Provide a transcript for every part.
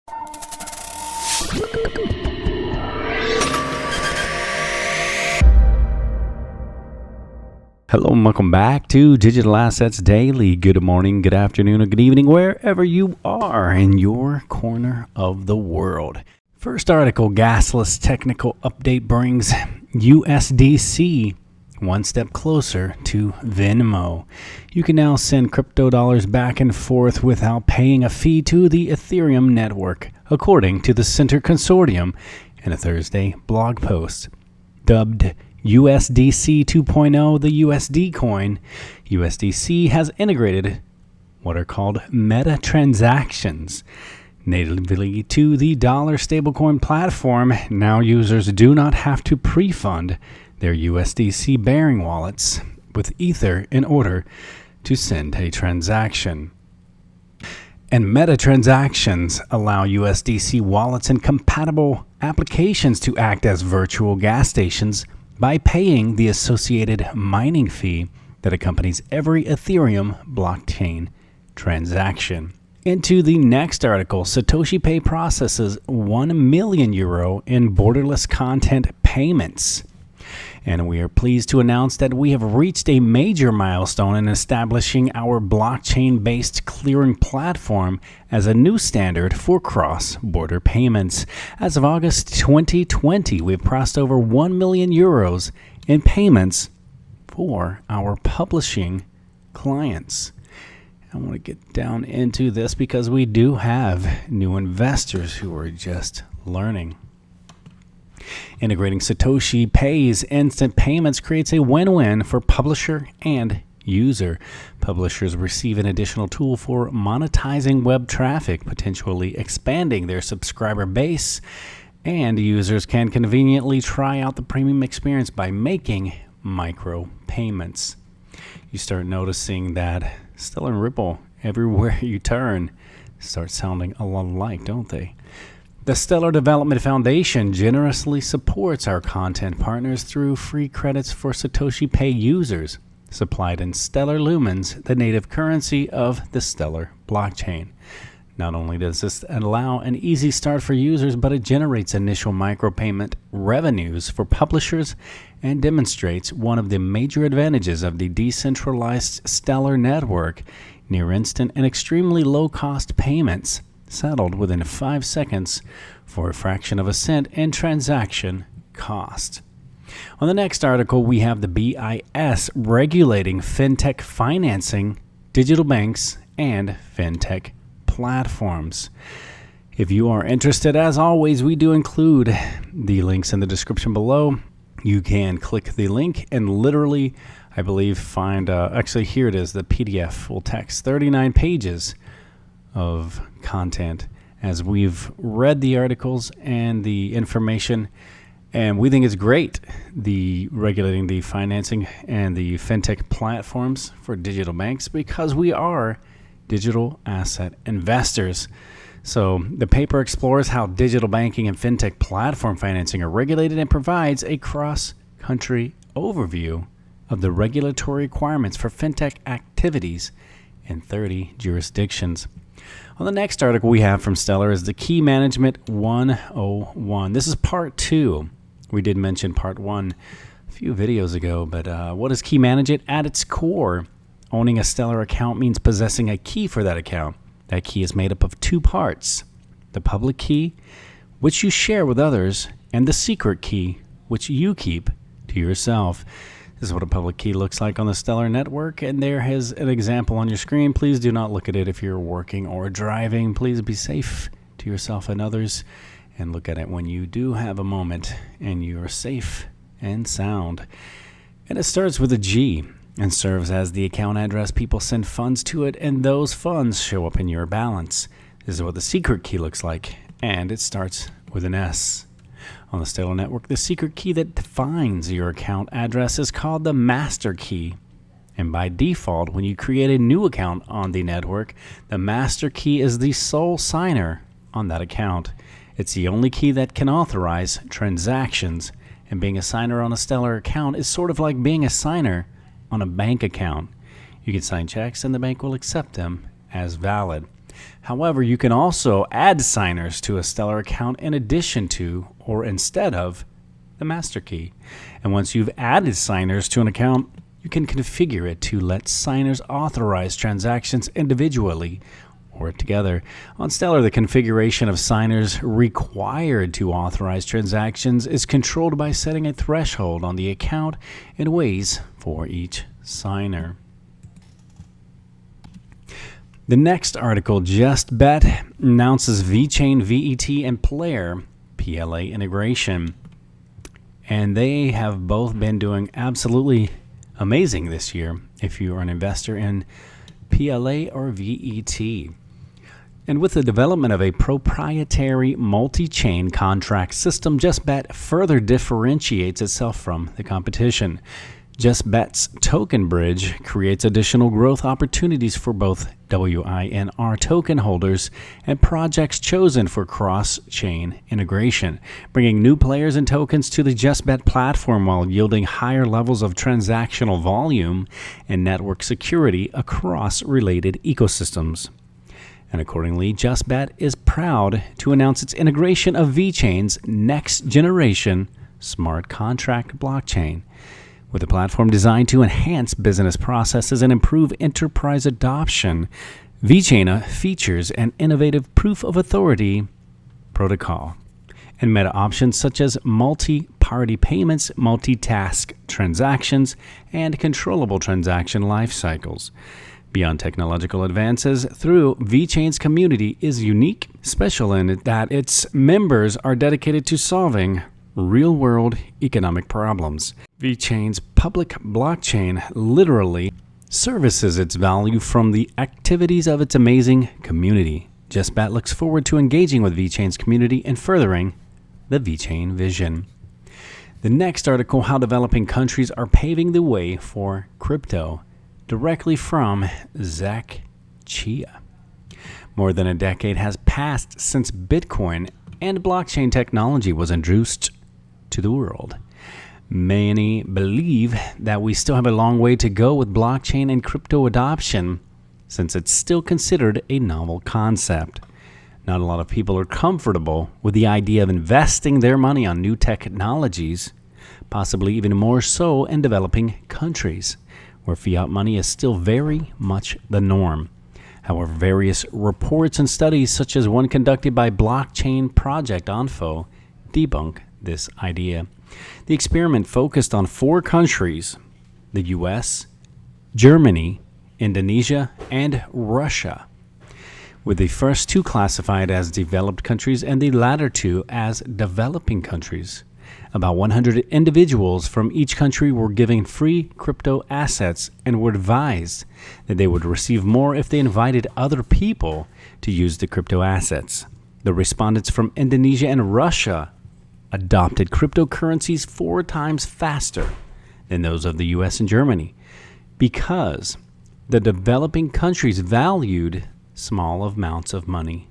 Hello and welcome back to Digital Assets Daily. Good morning, good afternoon, or good evening, wherever you are in your corner of the world. First article, gasless technical update brings USDC one step closer to Venmo. You can now send crypto dollars back and forth without paying a fee to the Ethereum network, according to the Center Consortium in a Thursday blog post. Dubbed USDC 2.0, the USD coin, USDC has integrated what are called meta transactions natively to the dollar stablecoin platform. Now users do not have to pre-fund their USDC bearing wallets with Ether in order to send a transaction. And meta transactions allow USDC wallets and compatible applications to act as virtual gas stations by paying the associated mining fee that accompanies every Ethereum blockchain transaction. Into the next article, SatoshiPay processes €1 million in borderless content payments. And we are pleased to announce that we have reached a major milestone in establishing our blockchain-based clearing platform as a new standard for cross-border payments. As of August 2020, we've processed over €1 million in payments for our publishing clients. I want to get down into this because we do have new investors who are just learning. Integrating SatoshiPay's instant payments creates a win-win for publisher and user. Publishers receive an additional tool for monetizing web traffic, potentially expanding their subscriber base, and users can conveniently try out the premium experience by making micro payments. You start noticing that Stellar and Ripple, everywhere you turn, start sounding a lot alike, don't they? The Stellar Development Foundation generously supports our content partners through free credits for SatoshiPay users, supplied in Stellar Lumens, the native currency of the Stellar blockchain. Not only does this allow an easy start for users, but it generates initial micropayment revenues for publishers and demonstrates one of the major advantages of the decentralized Stellar network: near instant and extremely low-cost payments settled within 5 seconds for a fraction of a cent in transaction cost. On the next article, we have the BIS regulating fintech financing, digital banks, and fintech platforms. If you are interested, as always, we do include the links in the description below. You can click the link and literally, I believe, find, actually here it is, the PDF full text, 39 pages of content as we've read the articles and the information, and we think it's great, the regulating the financing and the fintech platforms for digital banks, because we are digital asset investors. So the paper explores how digital banking and fintech platform financing are regulated and provides a cross-country overview of the regulatory requirements for fintech activities in 30 jurisdictions. On the next article we have from Stellar is the Key Management 101. This is part 2. We did mention part 1 a few videos ago, but what is key management? At its core, owning a Stellar account means possessing a key for that account. That key is made up of 2 parts: the public key, which you share with others, and the secret key, which you keep to yourself. This is what a public key looks like on the Stellar network, and there is an example on your screen. Please do not look at it if you're working or driving. Please be safe to yourself and others, and look at it when you do have a moment and you are safe and sound. And it starts with a G and serves as the account address. People send funds to it, and those funds show up in your balance. This is what the secret key looks like, and it starts with an S. On the Stellar network, the secret key that defines your account address is called the master key. And by default, when you create a new account on the network, the master key is the sole signer on that account. It's the only key that can authorize transactions, and being a signer on a Stellar account is sort of like being a signer on a bank account. You can sign checks and the bank will accept them as valid. However, you can also add signers to a Stellar account in addition to or instead of the master key. And once you've added signers to an account, you can configure it to let signers authorize transactions individually or together. On Stellar, the configuration of signers required to authorize transactions is controlled by setting a threshold on the account and ways for each signer. The next article, JustBet announces VeChain, VET, and Plair PLA integration. And they have both been doing absolutely amazing this year if you are an investor in PLA or VET. And with the development of a proprietary multi-chain contract system, JustBet further differentiates itself from the competition. JustBet's token bridge creates additional growth opportunities for both WINR token holders and projects chosen for cross-chain integration, bringing new players and tokens to the JustBet platform while yielding higher levels of transactional volume and network security across related ecosystems. And accordingly, JustBet is proud to announce its integration of VeChain's next-generation smart contract blockchain. With a platform designed to enhance business processes and improve enterprise adoption, VeChain features an innovative proof of authority protocol and meta options such as multi-party payments, multitask transactions, and controllable transaction life cycles. Beyond technological advances, through VeChain's community is unique, special in that its members are dedicated to solving real-world economic problems. VeChain's public blockchain literally services its value from the activities of its amazing community. JustBet looks forward to engaging with VeChain's community and furthering the VeChain vision. The next article, how developing countries are paving the way for crypto, directly from Zach Chia. More than a decade has passed since Bitcoin and blockchain technology was introduced to the world. Many believe that we still have a long way to go with blockchain and crypto adoption, since it's still considered a novel concept. Not a lot of people are comfortable with the idea of investing their money on new technologies, possibly even more so in developing countries, where fiat money is still very much the norm. However, various reports and studies, such as one conducted by Blockchain Project Info, debunk this idea. The experiment focused on 4 countries: the US, Germany, Indonesia, and Russia, with the first 2 classified as developed countries and the latter 2 as developing countries. About 100 individuals from each country were given free crypto assets and were advised that they would receive more if they invited other people to use the crypto assets. The respondents from Indonesia and Russia adopted cryptocurrencies 4 times faster than those of the US and Germany, because the developing countries valued small amounts of money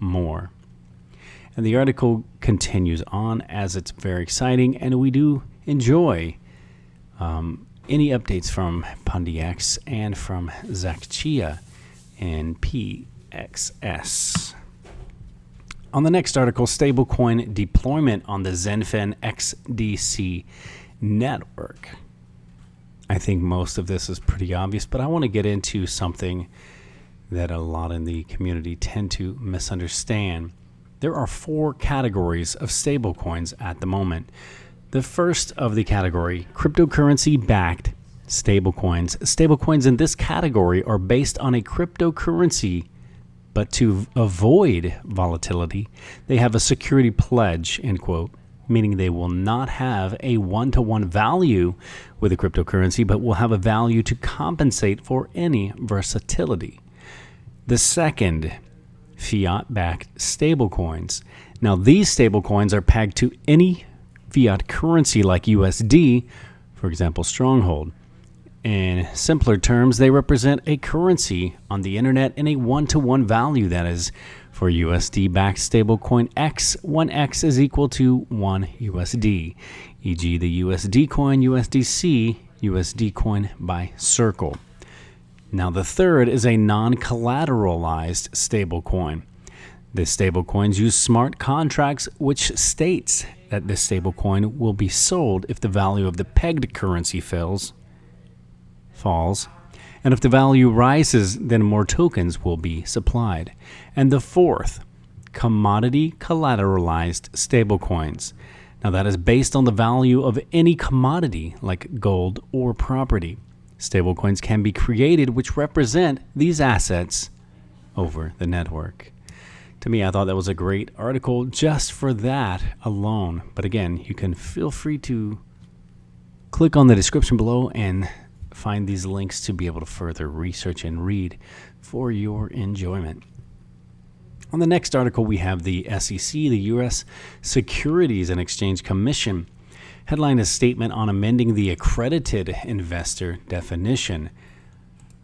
more. And the article continues on as it's very exciting, and we do enjoy any updates from Pundix and from Zach Chia and PXS. On the next article, stablecoin deployment on the XinFin XDC network. I think most of this is pretty obvious, but I want to get into something that a lot in the community tend to misunderstand. There are 4 categories of stablecoins at the moment. The first of the category, cryptocurrency-backed stablecoins. Stablecoins in this category are based on a cryptocurrency, but to avoid volatility, they have a security pledge, end quote, meaning they will not have a one-to-one value with a cryptocurrency, but will have a value to compensate for any versatility. The second, fiat-backed stablecoins. Now, these stablecoins are pegged to any fiat currency like USD, for example, Stronghold. In simpler terms, they represent a currency on the internet in a one-to-one value. That is, for USD-backed stablecoin X, 1X is equal to 1 USD, e.g. the USD coin USDC, USD coin by Circle. Now, the third is a non-collateralized stablecoin. The stablecoins use smart contracts, which states that this stablecoin will be sold if the value of the pegged currency falls, and if the value rises, then more tokens will be supplied. And the fourth, commodity collateralized stablecoins. Now, that is based on the value of any commodity like gold or property. Stablecoins can be created which represent these assets over the network. To me, I thought that was a great article just for that alone. But again, you can feel free to click on the description below and find these links to be able to further research and read for your enjoyment. On the next article, we have the SEC, the U.S. Securities and Exchange Commission, headline a statement on amending the accredited investor definition.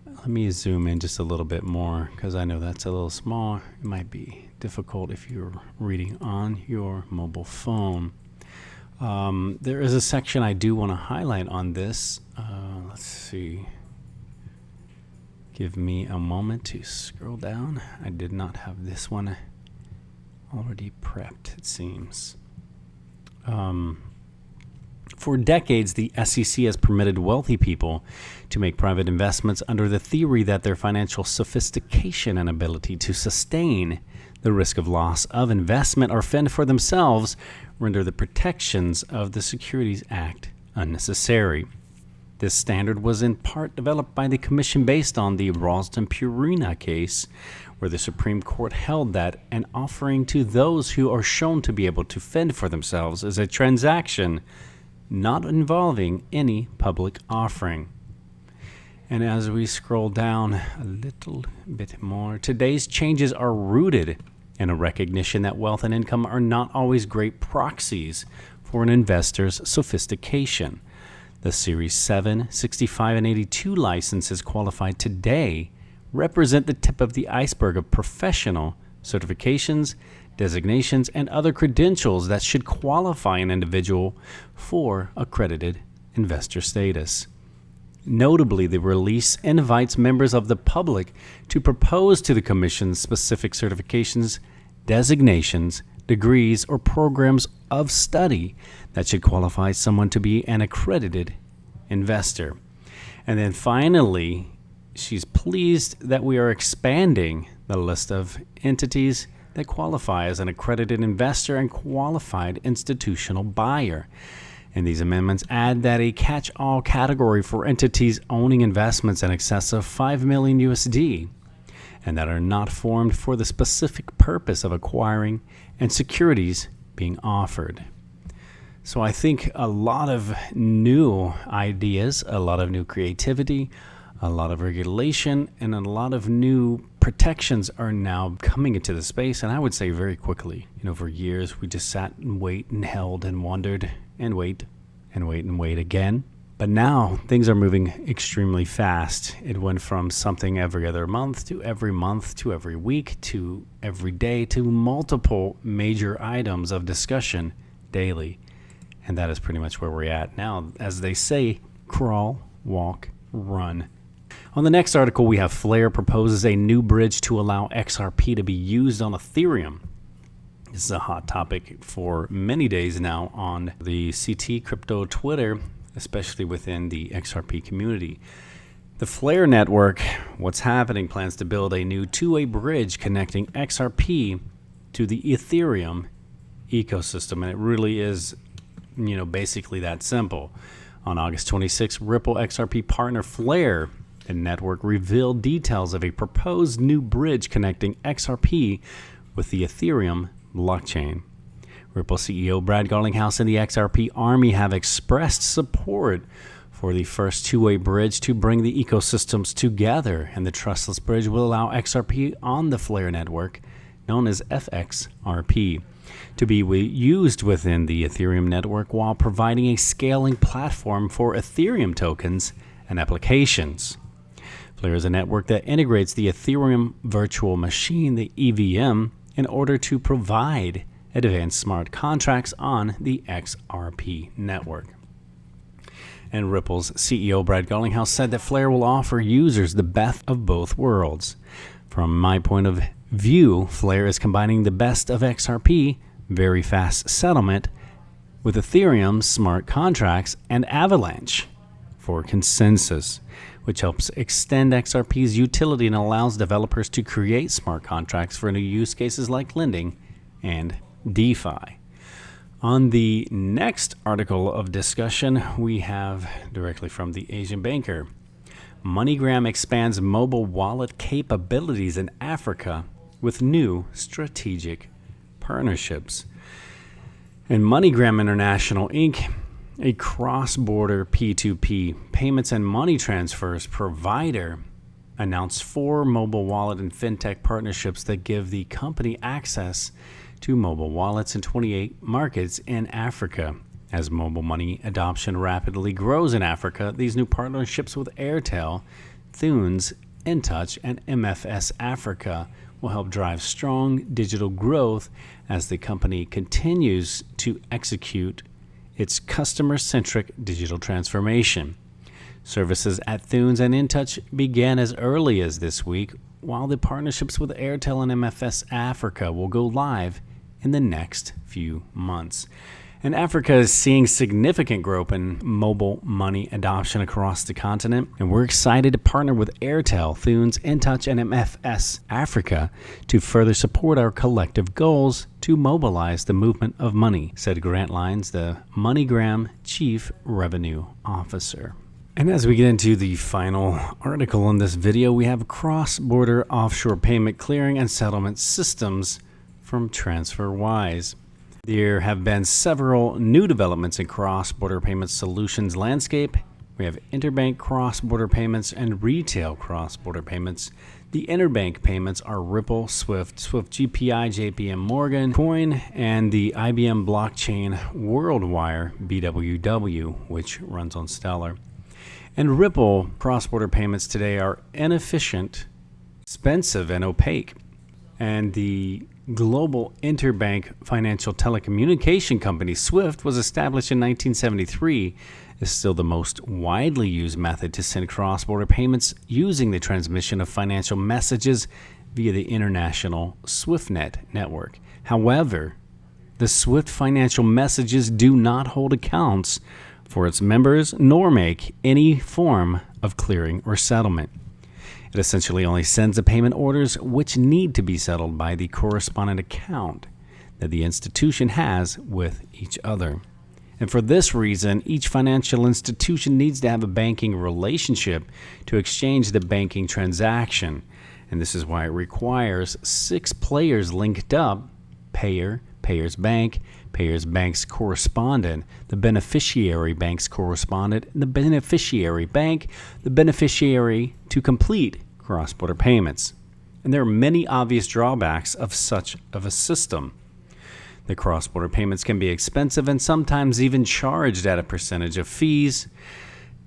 Let me zoom in just a little bit more because I know that's a little small. It might be difficult if you're reading on your mobile phone. There is a section I do want to highlight on this. Let's see. Give me a moment to scroll down. I did not have this one already prepped, it seems. For decades, the SEC has permitted wealthy people to make private investments under the theory that their financial sophistication and ability to sustain the risk of loss of investment or fend for themselves render the protections of the Securities Act unnecessary. This standard was in part developed by the Commission based on the Ralston-Purina case, where the Supreme Court held that an offering to those who are shown to be able to fend for themselves is a transaction not involving any public offering. And as we scroll down a little bit more, today's changes are rooted in a recognition that wealth and income are not always great proxies for an investor's sophistication. The Series 7, 65, and 82 licenses qualified today represent the tip of the iceberg of professional certifications, designations, and other credentials that should qualify an individual for accredited investor status. Notably, the release invites members of the public to propose to the Commission specific certifications, designations, degrees, or programs of study that should qualify someone to be an accredited investor. And then finally, she's pleased that we are expanding the list of entities that qualify as an accredited investor and qualified institutional buyer. And these amendments add that a catch-all category for entities owning investments in excess of 5 million USD and that are not formed for the specific purpose of acquiring and securities being offered. So I think a lot of new ideas, a lot of new creativity, a lot of regulation, and a lot of new protections are now coming into the space, and I would say very quickly. For years we just sat and wait and held and wondered and wait and wait and wait again. But now things are moving extremely fast. It went from something every other month to every week to every day to multiple major items of discussion daily. And that is pretty much where we're at now. As they say, crawl, walk, run. On the next article, we have Plair proposes a new bridge to allow XRP to be used on Ethereum. This is a hot topic for many days now on the CT crypto Twitter, especially within the XRP community. The Plair network, what's happening, plans to build a new two-way bridge connecting XRP to the Ethereum ecosystem. And it really is, basically that simple. On August 26, Ripple XRP partner Plair, the network revealed details of a proposed new bridge connecting XRP with the Ethereum blockchain. Ripple CEO Brad Garlinghouse and the XRP Army have expressed support for the first two-way bridge to bring the ecosystems together, and the trustless bridge will allow XRP on the Plair network, known as FXRP, to be used within the Ethereum network while providing a scaling platform for Ethereum tokens and applications. Plair is a network that integrates the Ethereum virtual machine, the EVM, in order to provide advanced smart contracts on the XRP network. And Ripple's CEO Brad Garlinghouse said that Plair will offer users the best of both worlds. From my point of view, Plair is combining the best of XRP, very fast settlement, with Ethereum smart contracts and Avalanche for consensus, which helps extend XRP's utility and allows developers to create smart contracts for new use cases like lending and DeFi. On the next article of discussion, we have directly from the Asian banker. Moneygram expands mobile wallet capabilities in Africa with new strategic partnerships. And Moneygram International Inc., a cross-border P2P payments and money transfers provider, announced 4 mobile wallet and fintech partnerships that give the company access to mobile wallets in 28 markets in Africa. As mobile money adoption rapidly grows in Africa, these new partnerships with Airtel, Thunes, InTouch, and MFS Africa will help drive strong digital growth as the company continues to execute its customer-centric digital transformation. Services at Thunes and InTouch began as early as this week, while the partnerships with Airtel and MFS Africa will go live in the next few months. And Africa is seeing significant growth in mobile money adoption across the continent, and we're excited to partner with Airtel, Thunes, InTouch, and MFS Africa to further support our collective goals to mobilize the movement of money, said Grant Lyons, the Moneygram Chief Revenue Officer. And as we get into the final article in this video, we have cross-border offshore payment clearing and settlement systems from TransferWise. There have been several new developments in cross-border payment solutions landscape. We have interbank cross-border payments and retail cross-border payments. The interbank payments are Ripple, Swift, Swift GPI, JPM Morgan, Coin, and the IBM blockchain WorldWire BWW, which runs on Stellar. And Ripple cross-border payments today are inefficient, expensive, and opaque. And the global interbank financial telecommunication company Swift was established in 1973, is still the most widely used method to send cross-border payments using the transmission of financial messages via the international SwiftNet network. However, the Swift financial messages do not hold accounts for its members nor make any form of clearing or settlement. It essentially only sends the payment orders which need to be settled by the correspondent account that the institution has with each other. And for this reason, each financial institution needs to have a banking relationship to exchange the banking transaction. And this is why it requires 6 players linked up: payer, payer's bank, payer's bank's correspondent, the beneficiary bank's correspondent, and the beneficiary bank, the beneficiary to complete cross-border payments. And there are many obvious drawbacks of such a system. The cross-border payments can be expensive and sometimes even charged at a percentage of fees.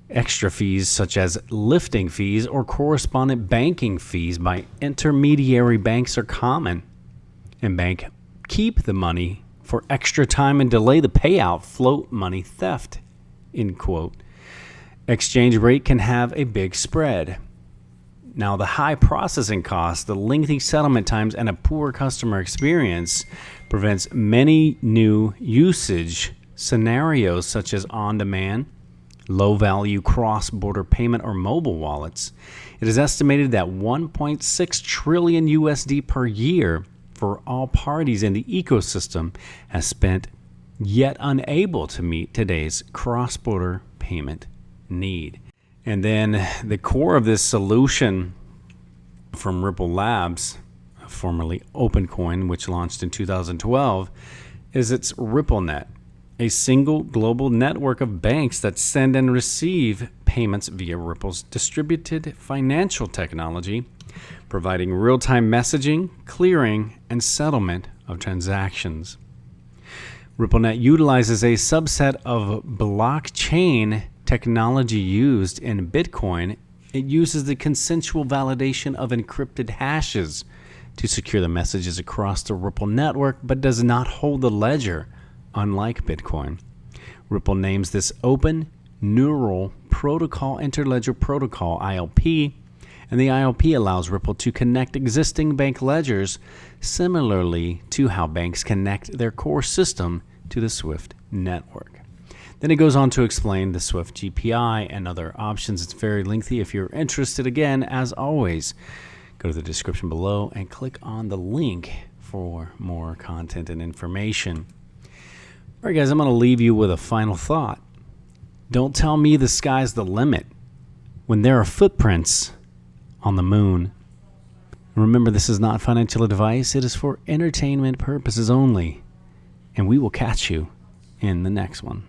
Extra fees such as lifting fees or correspondent banking fees by intermediary banks are common. And banks keep the money for extra time and delay the payout, float money theft, end quote. Exchange rate can have a big spread. Now, the high processing costs, the lengthy settlement times, and a poor customer experience prevents many new usage scenarios such as on-demand, low-value cross-border payment or mobile wallets. It is estimated that 1.6 trillion USD per year for all parties in the ecosystem has spent, yet unable to meet today's cross-border payment need. And then the core of this solution from Ripple Labs, formerly OpenCoin, which launched in 2012, is its RippleNet, a single global network of banks that send and receive payments via Ripple's distributed financial technology, providing real-time messaging, clearing, and settlement of transactions. RippleNet utilizes a subset of blockchain technology used in Bitcoin. It uses the consensual validation of encrypted hashes to secure the messages across the Ripple network, but does not hold the ledger, unlike Bitcoin. Ripple names this open, Neural Protocol Interledger Protocol, ILP, and the ILP allows Ripple to connect existing bank ledgers similarly to how banks connect their core system to the SWIFT network. Then it goes on to explain the SWIFT GPI and other options. It's very lengthy. If you're interested, again, as always, go to the description below and click on the link for more content and information. All right, guys, I'm going to leave you with a final thought. Don't tell me the sky's the limit when there are footprints on the moon. Remember, this is not financial advice. It is for entertainment purposes only. And we will catch you in the next one.